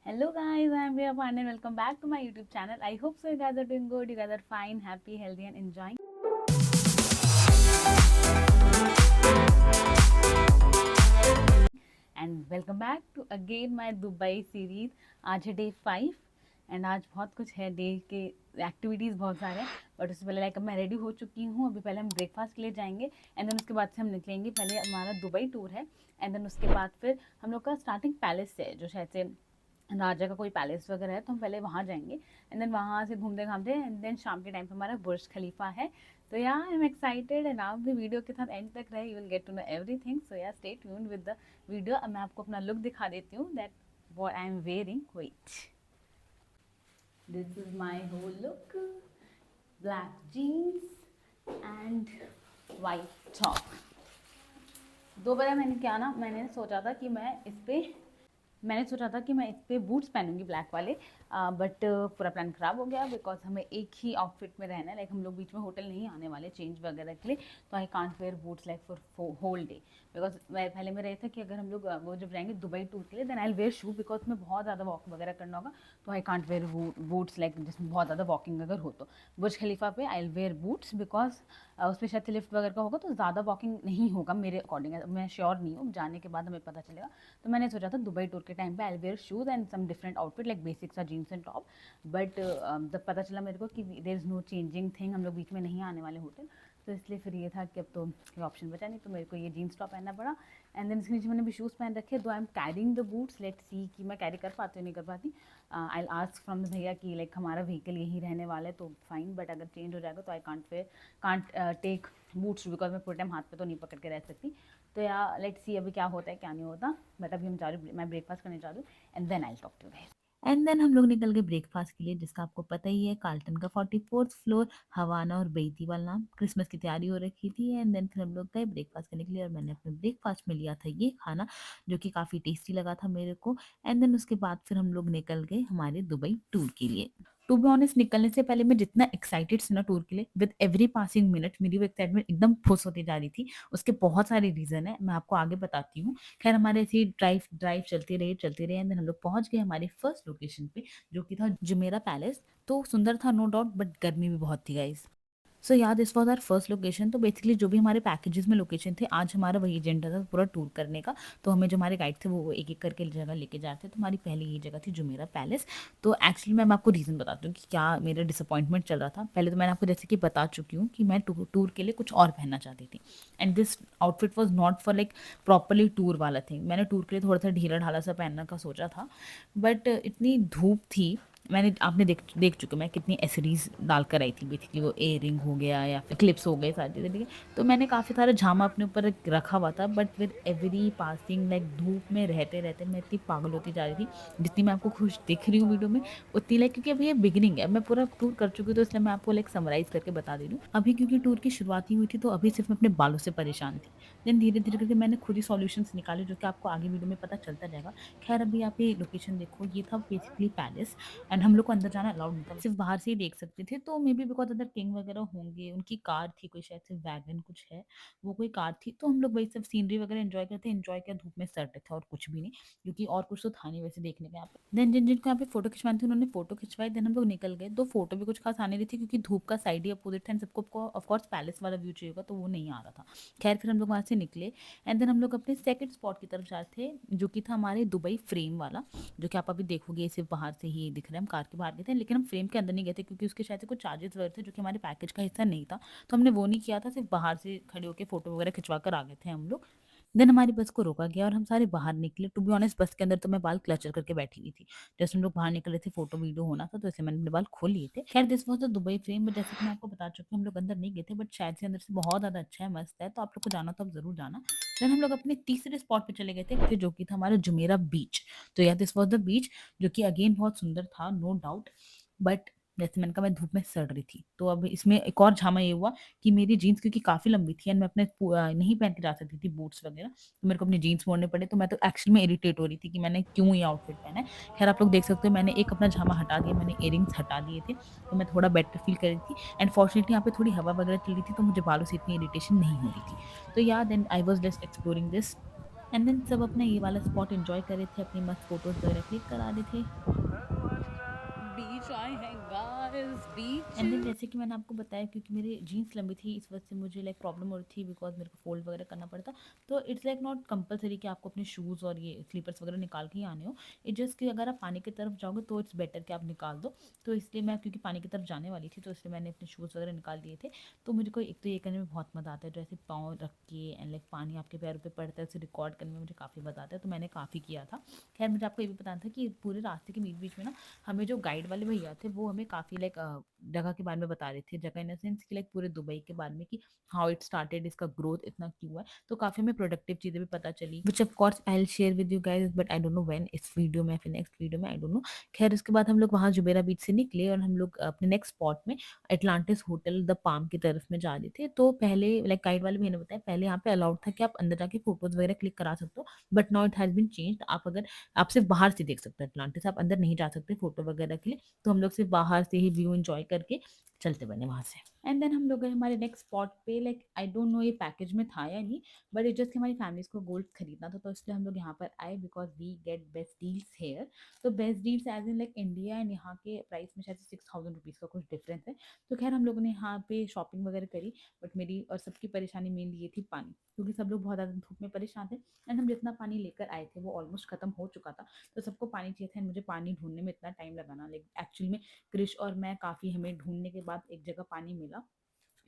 Hello guys, I am Priya Pandey and welcome back to my YouTube channel. I hope so you guys are doing good, you guys are fine, happy, healthy and enjoying. And welcome back to again my Dubai series. आज है day 5 and आज बहुत कुछ है day के activities बहुत सारे हैं बट उससे पहले लाइक मैं रेडी हो चुकी हूँ. अभी पहले हम ब्रेकफास्ट के लिए जाएंगे एंड देन उसके बाद से हम निकलेंगे. पहले हमारा दुबई टूर है एंड देन उसके बाद फिर हम लोग का स्टार्टिंग पैलेस से जो शायद से राजा का कोई पैलेस वगैरह है तो हम पहले वहाँ जाएंगे एंड देन वहाँ से घूमते घामते एंड देन शाम के टाइम पे हमारा बुर्ज खलीफा है. तो या आई एम एक्साइटेड एंड आप भी वीडियो के साथ एंड तक रहे. You will get to know everything. So yeah stay tuned with the video. अब मैं आपको अपना लुक दिखा देती हूँ that what I am wearing. Wait, this is my whole look. Black jeans and white top. दोबारा मैंने सोचा था कि मैंने सोचा था कि मैं इस पर बूट्स पहनूंगी ब्लैक वाले बट पूरा प्लान ख़राब हो गया बिकॉज हमें एक ही आउटफिट में रहना है. लाइक हम लोग बीच में होटल नहीं आने वाले चेंज वगैरह के लिए. तो I can't wear boots like for whole day because पहले में रहे थे कि अगर हम लोग वो जब जाएंगे दुबई टूर के लिए then I wear shoe because में बहुत ज़्यादा वॉक वगैरह करना होगा. तो I can't wear boots like जिसमें बहुत ज़्यादा वॉकिंग अगर हो तो बुर्ज खलीफा पे आई वेयर बूट्स बिकॉज उस पर शायद से लिफ्ट वगैरह का होगा तो ज़्यादा वॉकिंग नहीं होगा मेरे अकॉर्डिंग. मैं श्योर नहीं हूँ, जाने के बाद हमें पता चलेगा. तो मैंने सोचा था दुबई टूर के टाइम पे I wear shoes and some different outfit like basic सा जीन्स एंड टॉप. बट जब पता चला मेरे को कि there is no changing thing, हम लोग बीच में नहीं आने वाले होटल, तो इसलिए फिर ये था कि अब तो कोई ऑप्शन बचा नहीं तो मेरे को ये जीन्स टॉप पहनना पड़ा. एंड देन इसके नीचे मैंने भी शूज़ पहन रखे. दो I am carrying the boots. Let see कि मैं कैरी कर पाती हूँ नहीं कर पाती. I will ask from the भैया कि लाइक हमारा व्हीकल यहीं रहने वाला है तो फाइन बट अगर चेंज हो जाएगा तो I can't take boots because मैं पूरे टाइम हाथ पे तो नहीं पकड़ के रह सकती. तो या लेट्स सी अभी क्या होता है क्या नहीं होता. बट अभी मैं ब्रेकफास्ट करने जा रही हूँ and then I talk to guys. And then हम लोग निकल गए ब्रेकफास्ट के लिए, जिसका आपको पता ही है, कार्ल्टन का 44th फ्लोर, हवाना और बेईती वाला नाम. क्रिसमस की तैयारी हो रखी थी एंड देन फिर हम लोग गए ब्रेकफास्ट करने के लिए और मैंने अपने ब्रेकफास्ट में लिया था ये खाना, जो कि काफ़ी टेस्टी लगा था मेरे को. एंड देन उसके बाद फिर हम लोग निकल गए हमारे दुबई टूर के लिए. टू बी ऑनेस्ट, निकलने से पहले मैं जितना एक्साइटेड थी ना टूर के लिए, विद एवरी पासिंग मिनट मेरी वो एक्साइटमेंट एकदम फुस होती जा रही थी. उसके बहुत सारे रीज़न है, मैं आपको आगे बताती हूँ. खैर हमारे ऐसी ड्राइव ड्राइव चलती रही एंड देन हम लोग पहुंच गए हमारे फर्स्ट लोकेशन पे, जो कि था जुमेरा पैलेस. तो सुंदर था नो डाउट, बट गर्मी भी बहुत थी गाइस. सो यार this was are first location. तो बेसिकली जो भी हमारे पैकेजेस में लोकेशन थे, आज हमारा वही एजेंडा था पूरा टूर करने का. तो हमें जो हमारे गाइड थे वो एक एक करके जगह लेके जा रहे थे. तो हमारी पहली ये जगह थी जुमेरा पैलेस. तो एक्चुअली मैं आपको रीज़न बताती हूँ कि क्या मेरा डिसअपॉइंटमेंट चल रहा था. पहले तो मैंने आपको जैसे कि बता चुकी हूँ कि मैं टूर के लिए कुछ और पहनना चाहती थी and this outfit was not for like properly tour वाला थिंग. मैंने टूर के लिए थोड़ा सा ढीला ढाला सा पहनने का सोचा था बट इतनी धूप थी. आपने देख चुके मैं कितनी एसेसरीज डालकर आई थी. बेसिकली वो एयरिंग हो गया या फिर क्लिप्स हो गए सारी चीज़ें, ठीक है. तो मैंने काफ़ी सारा झामा अपने ऊपर रखा हुआ था but with every passing like धूप में रहते रहते मैं इतनी पागल होती जा रही थी. जितनी मैं आपको खुश दिख रही हूँ वीडियो में उतनी लाइक, क्योंकि अभी ये बिगिनिंग है, मैं पूरा टूर कर चुकी हूँ तो इसलिए मैं आपको लाइक समराइज़ करके बता दे रही हूँ. अभी क्योंकि टूर की शुरुआत ही हुई थी तो अभी सिर्फ मैं अपने बालों से परेशान थी. देन धीरे धीरे करके मैंने खुद ही सॉल्यूशंस निकाले जो कि आपको आगे वीडियो में पता चलता जाएगा. खैर अभी आप ये लोकेशन देखो, ये था बेसिकली पैलेस एंड हम लोग को अंदर जाना अलाउड नहीं था, सिर्फ बाहर से ही देख सकते थे. तो may be because other king वगैरह होंगे, उनकी कार थी कोई, शायद से वैगन कुछ है, वो कोई कार थी. तो हम लोग वही सब सीनरी वगैरह एंजॉय किया, धूप में सटे थे और कुछ भी नहीं, क्योंकि और कुछ तो था नहीं वैसे देखने का यहाँ पे. देन जिनको यहाँ पे फोटो खिंचवानी थी उन्होंने फोटो खिंचवाई. देन हम लोग निकल गए. दो फोटो भी कुछ खास आने रही थी क्योंकि धूप का साइड ही अपोजिट था एंड सबको ऑफकोर्स पैलेस वाला व्यू चाहिए होगा तो वो नहीं आ रहा था. खैर फिर हम लोग वहाँ से निकले एंड देन हम लोग अपने सेकंड स्पॉट की तरफ जा रहे थे, जो कि था हमारे दुबई फ्रेम वाला, जो कि आप अभी देखोगे सिर्फ बाहर से ही दिख रहा है. हम कार के बाहर गए थे लेकिन हम फ्रेम के अंदर नहीं गए थे क्योंकि उसके शायद से कुछ चार्जेस वगैरह थे जो कि हमारे पैकेज का हिस्सा नहीं था. तो हमने वो नहीं किया था, सिर्फ बाहर से खड़े होकर फोटो वगैरह खिंचवा कर आ गए थे हम लोग. देन हमारी बस को रोका गया और हम सारे बाहर निकले. टू बी ऑनेस्ट बस के अंदर तो मैं बाल क्लचर करके बैठी हुई थी. जैसे हम लोग बाहर निकले थे, फोटो वीडियो होना था तो इसलिए मैंने अपने बाल खोल लिए थे. खैर this was the Dubai frame. But जैसे कि मैं आपको बता चुकी हूँ, हम लोग अंदर नहीं गए थे बट शायद से अंदर से बहुत ज़्यादा अच्छा है, मस्त है. तो आप लोग को जाना तो आप जरूर जाना. देन हम लोग अपने तीसरे स्पॉट पे चले गए थे जो कि था हमारा जुमेरा बीच. तो या दिस वॉज द बीच, जो कि अगेन बहुत सुंदर था नो डाउट. बट जैसे मैंने कहा मैं धूप में सड़ रही थी. तो अब इसमें एक और झामा ये हुआ कि मेरी जीन्स क्योंकि काफ़ी लंबी थी एंड मैं अपने नहीं पहन के जा सकती थी बूट्स वगैरह, तो मेरे को अपनी जीन्स मोड़ने पड़े. तो मैं तो एक्चुअली में इरिटेट हो रही थी कि मैंने क्यों ये आउटफिट पहना है. खैर आप लोग देख सकते हो मैंने एक अपना झामा हटा दिया, मैंने इयरिंग्स हटा दिए थे. तो मैं थोड़ा बेटर फील कर रही थी एंड फॉर्चुनेटली यहाँ पे थोड़ी हवा वगैरह चल रही थी तो मुझे बालों से इतनी इरिटेशन नहीं हो रही थी. तो yeah then I was just exploring this and then सब अपना ये वाला स्पॉट एंजॉय कर रहे थे, अपनी मस्त फोटोज वगैरह क्लिक करा रहे थे। बीच आए हैं गाइस, बीच। एंड देन जैसे कि मैंने आपको बताया, क्योंकि मेरी जीन्स लंबी थी इस वजह से मुझे लाइक प्रॉब्लम हो रही थी, बिकॉज मेरे को फोल्ड वगैरह करना पड़ता। तो इट्स लाइक नॉट कंपलसरी कि आपको अपने शूज़ और ये स्लीपर्स वगैरह निकाल के ही आने हो। इट जस्ट कि अगर आप पानी की तरफ जाओगे तो इट्स बेटर कि आप निकाल दो। तो इसलिए मैं, क्योंकि पानी की तरफ जाने वाली थी, तो इसलिए मैंने अपने शूज़ वगैरह निकाल दिए थे। तो मुझे को एक तो ये करने में बहुत मज़ा आता है, जैसे पाँव रख के एंड लाइक पानी आपके पैरों पे पड़ता है, उसे रिकॉर्ड करने में मुझे काफ़ी मज़ा आता है। तो मैंने काफ़ी किया था। खैर मुझे आपको ये भी बताना था कि पूरे रास्ते के बीच बीच में ना हमें जो गाइड वाले भैया थे वो हमें काफ़ी लाइक जगह के बारे में बता रहे थे, जगह इन द सेंस कि लाइक पूरे दुबई के बारे में कि हाउ इट स्टार्टेड, इसका ग्रोथ इतना क्यों है। तो काफ़ी हमें प्रोडक्टिव चीज़ें भी पता चली, which of course I will share with you guys, but I don't know when, इस वीडियो में फिर नेक्स्ट वीडियो में, आई डोंट नो। खैर उसके बाद हम लोग वहाँ जुबेरा बीच से निकले और हम लोग अपने नेक्स्ट स्पॉट में एटलांटिस होटल द पाम की तरफ में जा रहे थे। तो पहले लाइक गाइड वाले भैया ने बताया पहले यहाँ पे अलाउड था कि आप अंदर जाके फोटोज वगैरह क्लिक करा सकते हो, but now it has been changed. आप अगर, आप सिर्फ बाहर से देख सकते हो एटलांटिस, आप अंदर नहीं जा सकते फोटो वगैरह के लिए। तो हम लोग सिर्फ बाहर से ही व्यू एंजॉय करके चलते बने वहाँ से। एंड देन हम लोग गए हमारे नेक्स्ट स्पॉट पे। लाइक आई डोंट नो ये पैकेज में था या नहीं, बट इट जस्ट हमारी फैमिलीज को गोल्ड खरीदना था, तो इसलिए हम लोग यहाँ पर आए because we get best deals here. तो best deals as in like India and यहाँ के प्राइस में शायद 6000 रुपीज़ का कुछ डिफरेंस है। तो खैर हम लोगों ने यहाँ पे शॉपिंग वगैरह करी, बट मेरी और सबकी परेशानी मेनली ये थी पानी, क्योंकि सब लोग बहुत ज़्यादा धूप में परेशान थे। एंड हम जितना पानी लेकर आए थे वो ऑलमोस्ट खत्म हो चुका था। तो सबको पानी चाहिए था, एंड मुझे पानी ढूंढने में इतना टाइम लगा ना, लाइक एक्चुअली में क्रिश और मैं काफ़ी, हमें ढूंढने के बाद एक जगह पानी मिला।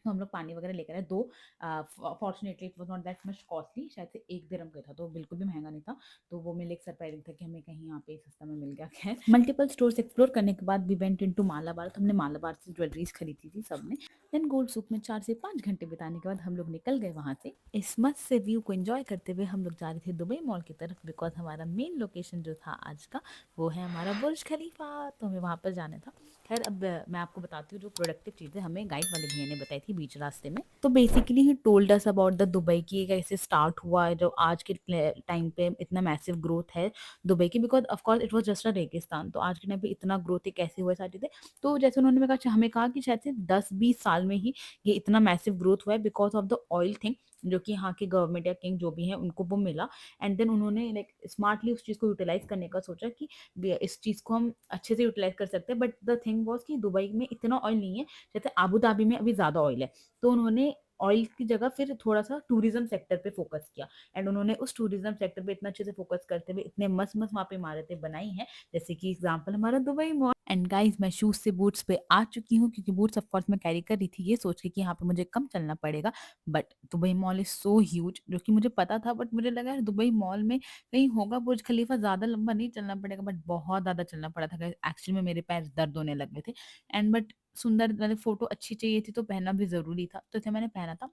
तो हम लोग पानी वगैरह लेकर आए। दो fortunately it was not that much costly, शायद से 1 दिरहम का था, तो बिल्कुल भी महंगा नहीं था। तो वो मेरे लिए सरप्राइजिंग था कि हमें कहीं यहाँ पे सस्ता में मिल गया। खैर मल्टीपल स्टोर्स एक्सप्लोर करने के बाद वी वेंट इनटू मालाबार। तो हमने मालाबार से ज्वेलरीज खरीदी थी सबने। देन गोल्ड सूक में 4 से 5 घंटे बिताने के बाद हम लोग निकल गए वहाँ से। इस मस्त से व्यू को एंजॉय करते हुए हम लोग जा रहे थे दुबई मॉल की तरफ, बिकॉज हमारा मेन लोकेशन जो था आज का वो है हमारा बुर्ज खलीफा, तो हमें वहाँ पर जाना था। खैर अब मैं आपको बताती हूँ जो प्रोडक्टिव चीज़ें हमें गाइड वाले भैया ने बताई थी बीच रास्ते में। तो basically he told us about the Dubai की कैसे स्टार्ट हुआ है, जो आज के टाइम पे इतना मैसिव ग्रोथ है दुबई की, because of course it was just a रेगिस्तान। तो आज के टाइम पे इतना ग्रोथ है, कैसे हुआ है सारी चीज़ें। तो जैसे उन्होंने हमें कहा कि शायद से 10-20 साल में ही ये इतना मैसिव ग्रोथ हुआ है because of the oil thing, जो कि यहाँ की गवर्नमेंट या किंग जो भी है उनको वो मिला। एंड देन उन्होंने लाइक स्मार्टली उस चीज़ को यूटिलाइज करने का सोचा कि इस चीज़ को हम अच्छे से यूटिलाइज कर सकते हैं। बट द थिंग वॉज कि दुबई में इतना ऑयल नहीं है, जैसे आबू धाबी में अभी ज़्यादा ऑयल है। तो उन्होंने ऑयल की जगह फिर थोड़ा सा टूरिज्म सेक्टर पे फोकस किया, एंड उन्होंने उस टूरिज्म सेक्टर पे इतना अच्छे से फोकस करते हुए इतने मस्त मस्त वहाँ पे इमारतें बनाई हैं, जैसे कि एग्जांपल हमारा दुबई मॉल। एंड गाइस मैं शूज से बूट्स पे आ चुकी हूँ, क्योंकि बूट्स ऑफ कोर्स मैं कैरी कर रही थी ये सोच के कि यहाँ पे मुझे कम चलना पड़ेगा। But Dubai mall is so huge, जो कि मुझे पता था, बट मुझे लगा यार दुबई मॉल में कहीं होगा बुर्ज खलीफा, ज़्यादा लंबा नहीं चलना पड़ेगा, बट बहुत ज़्यादा चलना पड़ा था। एक्चुअली में मेरे पैर दर्द होने लग गए थे। एंड बट सुंदर मतलब फोटो अच्छी चाहिए थी तो पहनना भी ज़रूरी था, तो इसे मैंने पहना था।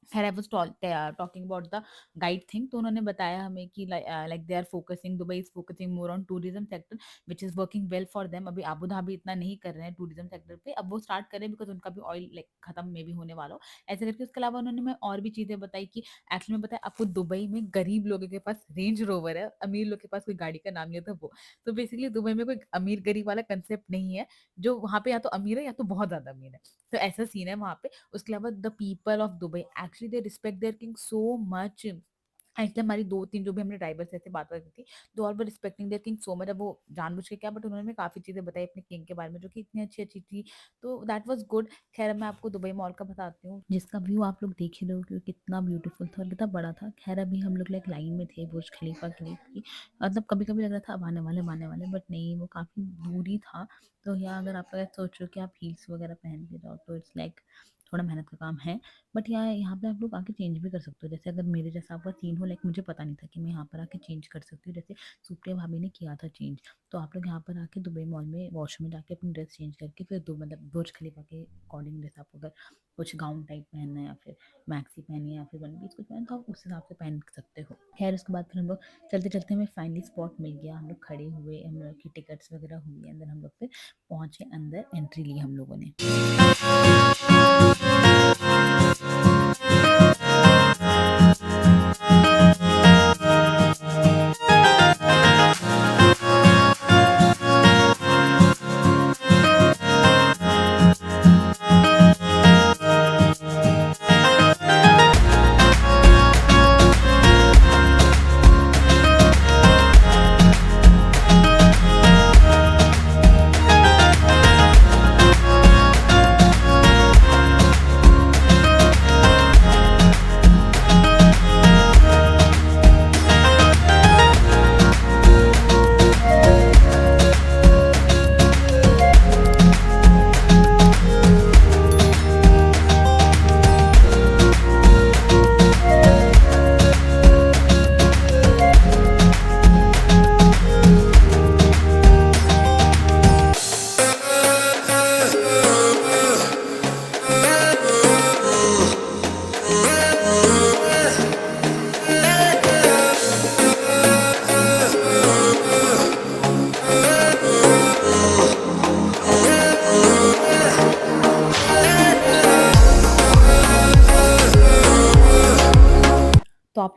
खैर I was talking about the guide thing. तो उन्होंने बताया हमें कि like they are focusing, Dubai is focusing more on tourism sector which is working well for them. अभी आबू धाबी इतना नहीं कर रहे हैं टूरिज्म सेक्टर पे, अब वो स्टार्ट कर रहे हैं बिकॉज उनका भी ऑयल लाइक खत्म में भी होने वाला हो ऐसे करके। उसके अलावा उन्होंने हमें और भी चीज़ें बताई कि एक्चुअली में बताया आपको दुबई में गरीब लोगों के पास रेंज रोवर है, अमीर लोग के पास कोई गाड़ी का नाम नहीं होता वो। तो बेसिकली दुबई में कोई अमीर गरीब वाला कंसेप्ट नहीं है, जो वहाँ पे या तो अमीर है या तो बहुत ज़्यादा अमीर है। तो ऐसा सीन है वहाँ पे। उसके अलावा the people of Dubai actually they respect there king so much. इसलिए हमारी 2-3 जो भी हमने ड्राइवर से ऐसे बात करती थी, तो और वो respecting there king so much. अब वो जानबूझ के क्या, बट उन्होंने काफ़ी चीज़ें बताई अपने किंग के बारे में जो कि इतनी अच्छी-अच्छी थी। तो दैट वाज़ गुड। खैर मैं आपको दुबई मॉल का बताती हूँ, जिसका व्यू आप लोग देख ही रहे हो कि कितना ब्यूटीफुल था और कितना बड़ा था। खैर अभी हम लोग लाइक लाइन में थे बुर्ज खलीफा के लिए, क्योंकि मतलब कभी-कभी लग रहा था अब आने वाले, बट नहीं, वो काफ़ी दूरी था। तो यहाँ अगर आप अगर सोच रहे हो कि आप हील्स वगैरह पहन के जाओ तो इट्स लाइक थोड़ा मेहनत का काम है। बट यहाँ पे आप लोग आके चेंज भी कर सकते हो, जैसे अगर मेरे जैसा आपका सीन हो, लाइक मुझे पता नहीं था कि मैं यहाँ पर आके चेंज कर सकती हूँ, जैसे सुप्रिया भाभी ने किया था चेंज। तो आप लोग यहाँ पर आके दुबई मॉल में वॉशरूम में जाके अपनी ड्रेस चेंज करके फिर मतलब बुर्ज खलीफा के अकॉर्डिंग, जैसे आपको अगर कुछ गाउन टाइप पहनना है या फिर मैक्सी पहनी है या फिर वन पीस कुछ पहन, तो आप उस हिसाब से पहन सकते हो। खैर उसके बाद फिर हम लोग चलते चलते हमें फाइनली स्पॉट मिल गया, हम लोग खड़े हुए, हम लोग की टिकट्स वगैरह हुई, अंदर हम लोग फिर पहुँचे, अंदर एंट्री ली हम लोगों ने।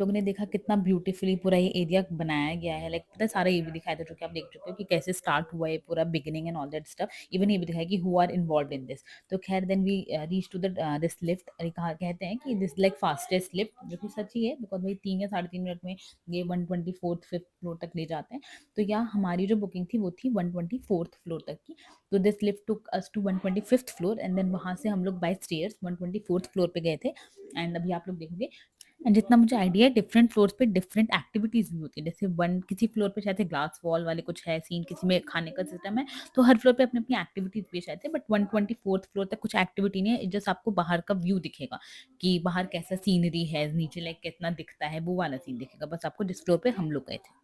आप लोगों ने देखा कितना ब्यूटीफुली पूरा ये एरिया बनाया गया है, लाइक पता है सारा ये भी दिखाया था जो कि आप देख चुके हो कि कैसे स्टार्ट हुआ है पूरा beginning and all that stuff. Even ये भी दिखाया कि who are involve in this. तो खैर then we reach to the this lift. कहा कहते हैं कि दिस लाइक फास्टेस्ट लिफ्ट, जो कि सच ही है बिकॉज भाई 3 या 3.5 मिनट में ये 124th 5th फ्लोर तक ले जाते हैं। तो यहाँ हमारी जो बुकिंग थी वो थी 124th फ्लोर तक की। तो this lift took us to 125th floor and then वहाँ से हम लोग बाय स्टेयर्स 124th फ्लोर पे गए थे। एंड अभी आप लोग देखोगे एंड जितना मुझे आइडिया है डिफरेंट फ्लोर्स पे डिफरेंट एक्टिविटीज भी होती है। जैसे वन किसी फ्लोर पे शायद ग्लास वॉल वाले कुछ है सीन, किसी में खाने का सिस्टम है। तो हर फ्लोर पे अपनी अपनी एक्टिविटीज भी शायद है, बट 124th फ्लोर तक कुछ एक्टिविटी नहीं है, जस्ट आपको बाहर का व्यू दिखेगा कि बाहर कैसा सीनरी है, नीचे लाइक कितना दिखता है, वो वाला सीन दिखेगा बस आपको जिस फ्लोर पे हम लोग गए थे।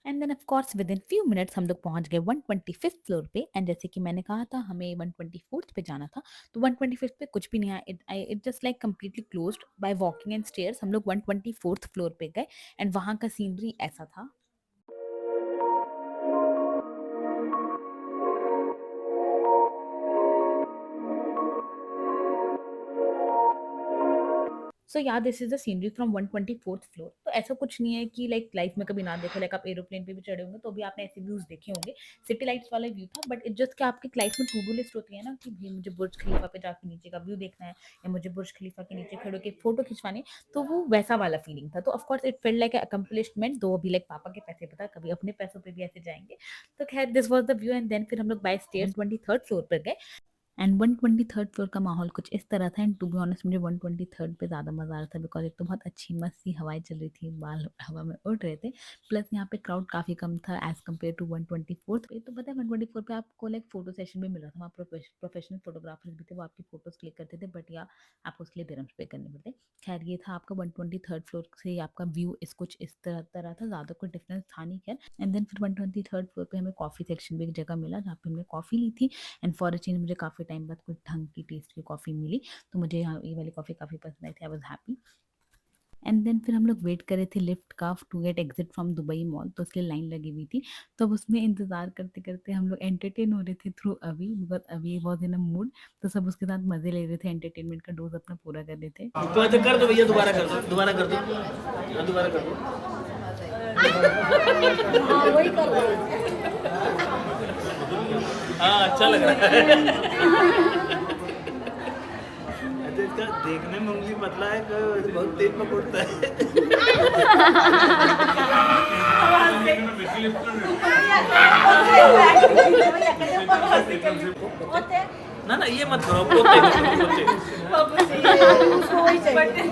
And then of course within few minutes हम लोग पहुंच गए 125th फ्लोर पे। एंड जैसे कि मैंने कहा था हमें 124th पे जाना था, तो 125th पे कुछ भी नहीं आया। It just like completely closed by walking and stairs. हम लोग 124th फ्लोर पे गए एंड वहाँ का सीनरी ऐसा था। सो या this is the scenery from 124th floor. तो ऐसा कुछ नहीं है कि लाइक लाइफ में कभी ना देखो, लाइक आप एरोप्लेन पे भी चढ़े होंगे तो भी आपने ऐसे व्यूज देखे होंगे। सिटी लाइट्स वाला व्यू था, बट इट जस्ट कि आपकी लाइफ में टू डू लिस्ट होती है ना कि भाई मुझे बुर्ज खलीफा पे जाके नीचे का व्यू देखना है, या मुझे बुर्ज खलीफा के नीचे खड़े होकर फोटो खिंचवानी है। तो वो वैसा वाला फीलिंग था। तो of course it felt like accomplishment, दो अभी लाइक पापा के पैसे पता कभी अपने पैसों पे भी ऐसे जाएंगे। तो खैर this was the view. And then फिर हम लोग बाय स्टेयर्स 23rd फ्लोर पर गए। एंड 123rd फ्लोर का माहौल कुछ इस तरह था। एंड टू बी ऑनेस्ट मुझे 123rd पे ज़्यादा मज़ा आ रहा था बिकॉज एक तो बहुत अच्छी मस्त सी हवाएं चल रही थी, बाल हवा में उड़ रहे थे, प्लस यहाँ पे क्राउड काफ़ी कम था एज कम्पेयर टू 124th पे। तो पता है 124 पे आपको लाइक फोटो सेशन भी मिल रहा था, वहाँ प्रोफेशनल फोटोग्राफर्स भी थे, वो आपकी फोटोज क्लिक करते थे, बट या आपको उसके लिए दिरम्स पे करने पड़ते। खैर ये था आपका 123rd फ्लोर से आपका व्यू इस कुछ इस तरह था, ज़्यादा कोई डिफरेंस था नहीं। खैर एंड देन फिर 123rd फ्लोर पे हमें कॉफ़ी सेक्शन भी एक जगह मिला जहाँ पे हमने कॉफ़ी ली थी। एंड फॉर अ चेंज मुझे काफ़ी टाइम बाद कुछ ढंग की टेस्ट की कॉफ़ी मिली, तो मुझे यहाँ ये वाली कॉफ़ी काफ़ी पसंद आई थी। I was happy. And then फिर हम लोग वेट कर रहे थे लिफ्ट का to get exit from Dubai mall, तो उसके लिए लाइन लगी हुई थी। तो अब उसमें इंतजार करते करते हम लोग एंटरटेन हो रहे थे थ्रू अभी, बिकॉज अभी वॉज इन अ मूड। तो सब उसके साथ मजे ले रहे थे, एंटरटेनमेंट का डोज अपना पूरा कर रहे थे। तो ऐसे कर दो भैया, दोबारा कर दो, दोबारा कर दो, हाँ, दोबारा कर दो। हाँ वही कर रहा हूँ। हाँ अच्छा लग रहा है। अच्छा, इसका देखने में उंगली पतला है, बहुत तेज पकड़ता है। ना ना ये मत करो, पोते उसको वही चाहिए।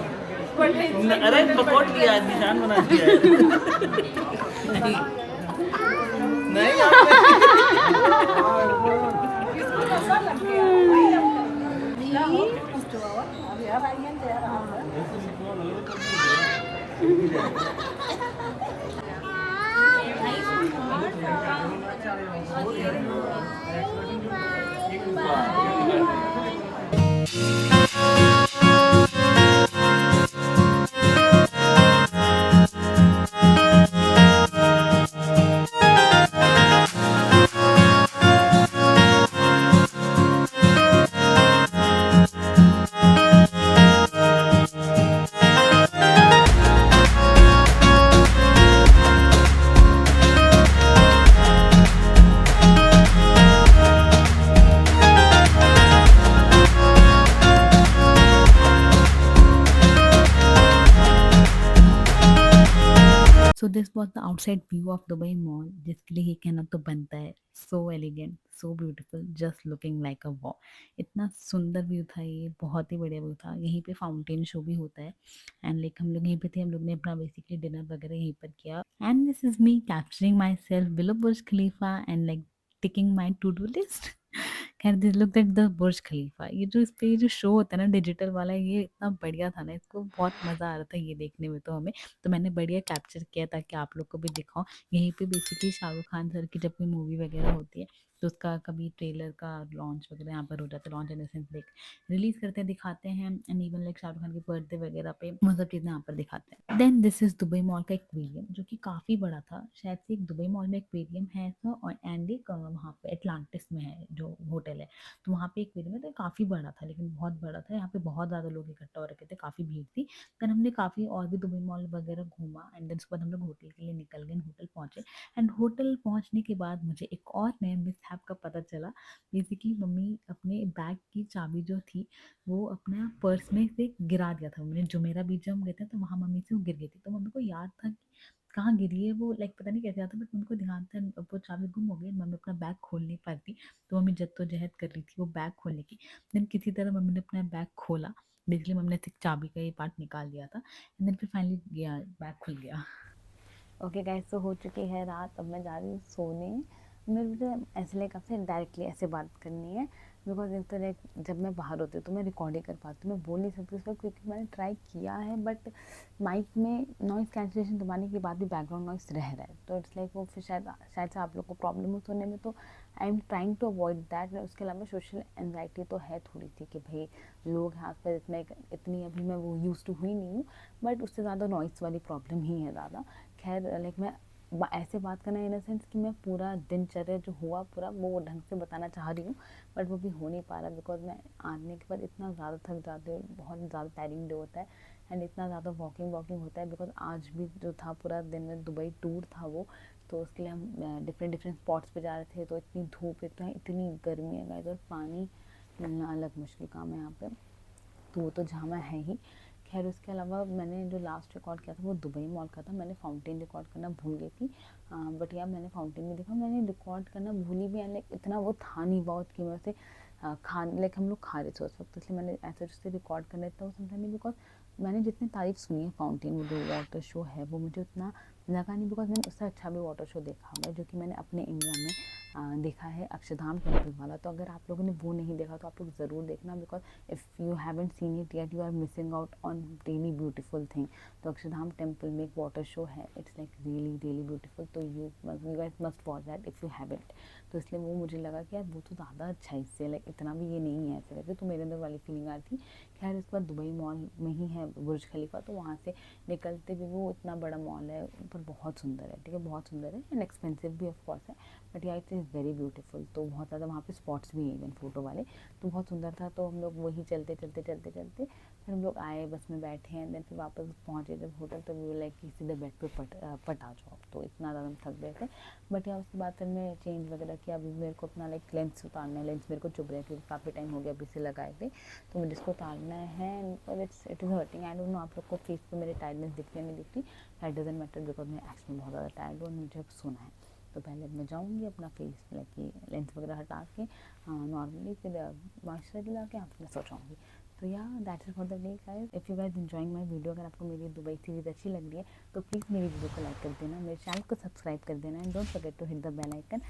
अरे पकड़ लिया, निशान बना दिया है। नहीं नहीं so this was the outside view of Dubai mall, जिसके लिए ये कहना तो बनता है so elegant, so beautiful, just looking like अ वॉ। इतना सुंदर व्यू था, ये बहुत ही बढ़िया व्यू था। यहीं पे फाउंटेन शो भी होता है। एंड लाइक हम लोग यहीं पे थे, हम लोग ने अपना बेसिकली डिनर वगैरह यहीं पर किया। And this is me capturing my self below Burj Khalifa and like ticking my to do list. खैर this look at the Burj Khalifa. ये जो इस पे जो शो होता है ना डिजिटल वाला, ये इतना बढ़िया था ना, इसको बहुत मज़ा आ रहा था ये देखने में तो हमें। तो मैंने बढ़िया कैप्चर किया ताकि आप लोग को भी दिखाऊं। यहीं पे बेसिकली शाहरुख खान सर की जब कोई मूवी वगैरह होती है तो उसका कभी ट्रेलर का लॉन्च वगैरह यहाँ पर हो जाता है। Launch in the sense like release करते हैं, दिखाते हैं। And even like Shahrukh Khan के बर्थडे वगैरह पे वो सब चीज़ें यहाँ पर दिखाते हैं। Then this is Dubai mall का एक्वेरियम, जो कि काफ़ी बड़ा था। शायद से एक दुबई मॉल में एक्वेरियम है ऐसा, और एंड एक वहाँ पे एटलांटिस में है जो होटल होटल है। तो वहाँ पे एक वेरी में तो काफ़ी बड़ा था, लेकिन बहुत बड़ा था, यहाँ पे बहुत ज़्यादा लोग इकट्ठा हो रखे थे, काफ़ी भीड़ थी। देन हमने काफ़ी और भी दुबई मॉल वगैरह घूमा एंड देन उसके बाद हम लोग होटल के लिए निकल गए, होटल पहुँचे एंड होटल पहुँचने के बाद मुझे एक और नया मिसहैप का पता चला। बेसिकली मम्मी अपने बैग की चाबी जो थी वो अपना पर्स में से गिरा दिया था। मैंने जो मेरा बीच जब हम गए थे तो वहाँ मम्मी से वो गिर गई थी, तो मम्मी को याद था कि कहाँ गिरी है वो, लाइक पता नहीं कैसे आता, बट मम्मी को ध्यान था वो चाबी गुम हो गई। मम्मी अपना बैग खोल नहीं पाती, तो मम्मी जद्दोजहद कर रही थी वो बैग खोलने की। देन किसी तरह मम्मी ने अपना बैग खोला, बेसिकली मम्मी ने सिर्फ चाबी का ये पार्ट निकाल दिया था एंड देन फिर फाइनली गया, बैग खुल गया। ओके गाइस, तो हो चुकी है रात, अब मैं जा रही हूँ सोने। मुझे ऐसे लाइक आपसे डायरेक्टली ऐसे बात करनी है, बिकॉज एक तो लाइक जब मैं बाहर होती हूँ तो मैं रिकॉर्ड ही कर पाती हूँ, मैं बोल नहीं सकती उस वक्त, क्योंकि मैंने ट्राई किया है बट माइक में नॉइज़ कैंसलेशन दबाने के बाद भी बैकग्राउंड नॉइज़ रह रहा है, तो इट्स लाइक वो फिर शायद से आप लोग को प्रॉब्लम हो सुनने में, तो I am trying to avoid that. उसके अलावा सोशल एंजाइटी तो है थोड़ी सी कि भाई लोग हैं आस पास, इतनी अभी मैं वो यूज़ टू हुई नहीं हूँ, बट उससे ज़्यादा नॉइज़ वाली प्रॉब्लम ही है ज़्यादा। खैर लाइक मैं ऐसे बात करना इन द सेंस कि मैं पूरा दिनचर्या जो हुआ पूरा वो ढंग से बताना चाह रही हूँ, बट वो भी हो नहीं पा रहा, बिकॉज मैं आने के बाद इतना ज़्यादा थक जाती हूँ, बहुत ज़्यादा टायरिंग डे होता है एंड इतना ज़्यादा वॉकिंग होता है, बिकॉज आज भी जो था पूरा दिन में दुबई टूर था वो, तो उसके लिए हम डिफरेंट स्पॉट्स पे जा रहे थे, तो इतनी धूप इतनी गर्मी है गाइस, और पानी मिलना अलग मुश्किल काम है यहाँ पे, तो वो तो जामा है ही। खैर उसके अलावा मैंने जो लास्ट रिकॉर्ड किया था वो दुबई मॉल का था, मैंने फाउंटेन रिकॉर्ड करना भूल गई थी, बट यार मैंने फाउंटेन भी देखा, मैंने रिकॉर्ड करना भूली भी, लाइक इतना वो था नहीं बहुत कि मैं उसे लाइक हम लोग खा रहे थे उस वक्त, इसलिए मैंने ऐसे उससे रिकॉर्ड करना इतना वो समझा नहीं, बिकॉज मैंने जितनी तारीफ सुनी है फाउंटेन वो जो वाटर शो है वो मुझे उतना लगा नहीं, बिकॉज मैंने उससे अच्छा भी वाटर शो देखा हुआ है जो कि मैंने अपने इंडिया में देखा है, अक्षरधाम टेम्पल वाला। तो अगर आप लोगों ने वो नहीं देखा तो आप लोग ज़रूर देखना, because if you haven't seen it yet you are missing out on really beautiful thing. तो अक्षरधाम टेम्पल में एक वाटर शो है, इट्स लाइक रियली ब्यूटीफुल, तो you guys must watch that if you haven't. तो इसलिए वो मुझे लगा कि यार वो तो ज़्यादा अच्छा है, इससे लाइक इतना भी ये नहीं है ऐसे करके, तो मेरे अंदर वाली फीलिंग आ रही थी। खैर उसके बाद दुबई मॉल में ही है बुर्ज खलीफा, तो वहाँ से निकलते भी वो इतना बड़ा मॉल है, पर बहुत सुंदर है, ठीक है, बहुत सुंदर है एंड एक्सपेंसिव भी ऑफ कोर्स है, बट या इट इज़ वेरी ब्यूटीफुल। तो बहुत ज़्यादा वहाँ पे स्पॉट्स भी हैं इवन फ़ोटो वाले, तो बहुत सुंदर था। तो हम लोग वही चलते फिर हम लोग आए, बस में बैठे हैं, देन फिर वापस पहुँचे जब होटल, तो वो लाइक कि सीधे बेड पे पट आ जाओ, तो इतना ज़्यादा हम थक गए थे। बट यार उसके बाद फिर मैं चेंज वगैरह किया, अभी मेरे को अपना लाइक लेंस उतारना है, लेंस मेरे को चुभ रहा है क्योंकि काफ़ी टाइम हो गया अभी से लगाए थे, तो मुझे इसको उतारना है और it is hurting. I don't no आप लोग को फेस पे मेरे टायर्डनेस दिख रही है नहीं दिख रही, दैट डजंट मैटर, बिकॉज मैं एक्चुअली बहुत ज़्यादा टायर्ड हूँ और मुझे अब सोना है। तो पहले मैं जाऊँगी अपना फेस लाइक लेंस वगैरह हटा के नॉर्मली फिर मॉइस्चराइजर लगा के फिर मैं सो जाऊँगी। तो या that's it for the day guys. If you guys enjoying my video, अगर आपको मेरी दुबई सीरीज़ अच्छी लग रही है तो प्लीज़ मेरी वीडियो को लाइक कर देना, मेरे चैनल को सब्सक्राइब कर देना and don't forget to hit the bell icon.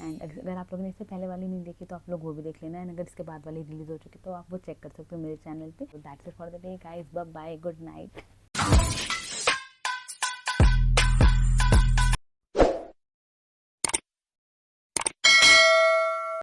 And अगर आप लोगों ने इससे पहले वाली नहीं देखी तो आप लोग वो भी देख लेना, एंड अगर इसके बाद वाली रिलीज़ हो चुकी तो आप वो चेक कर सकते हो मेरे चैनल पे। तो that's it for the day guys, bye bye, good night.